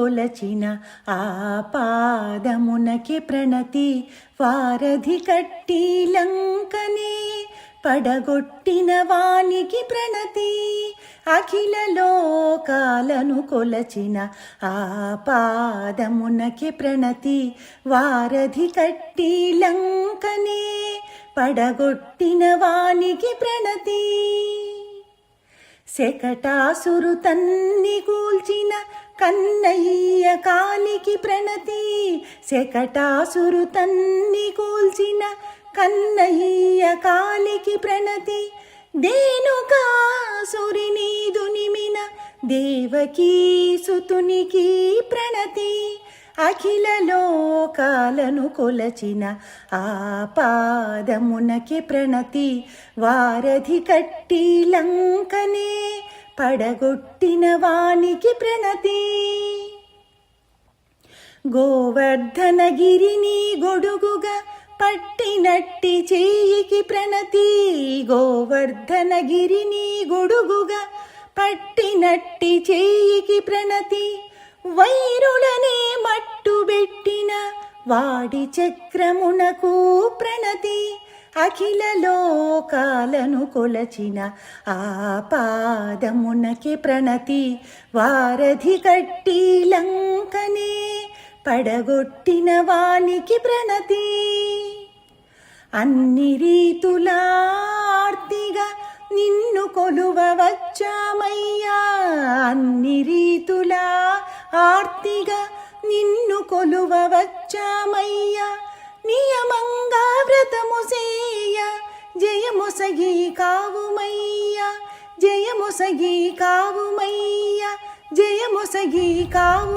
కొలచిన ఆ పాదమునకి ప్రణతి. వారధి కట్టి లంకనే పడగొట్టిన వానికి ప్రణతి. అఖిల లోకాలను కొలచిన ఆ పాదమునకి ప్రణతి. వారధి కట్టి లంకనే పడగొట్టిన వానికి ప్రణతి. శకటాసురు తన్ని కూల్చిన కన్నయ్య కాలికి ప్రణతి. శకటాసురు తన్ని కూల్చిన కన్నయ్య కాలికి ప్రణతి. దేనుకాసురిని దునిమిన దేవకీ సుతునికి ప్రణతి. అఖిల లోకాలను కొలచిన ఆ పాదమునకి ప్రణతి. వారధి కట్టి లంకనే పడగొట్టిన వానికి ప్రణతి. గోవర్ధనగిరిని గొడుగుగా పట్టినట్టి చేయికి ప్రణతి. గోవర్ధనగిరిని గొడుగుగా పట్టినట్టి చేయికి ప్రణతి. వైరులనే మట్టుబెట్టిన వాడి చక్రమునకు ప్రణతి. అఖిల లోకాలను కొలచిన ఆ పాదమునకి ప్రణతి. వారధి కట్టి లంకనే పడగొట్టిన వానికి ప్రణతి. అన్ని రీతులార్తిగా నిన్ను కొలువ వచ్చామయ్యా. అన్ని రీతులా ఆర్తిగా నిన్ను కొలువ వచ్చామయ్యా. నియమంగా వ్రతము సేయ జయమొసగి కావుమయ్యా. జయమొసగి కావుమయ్యా. జయమొసగి కావు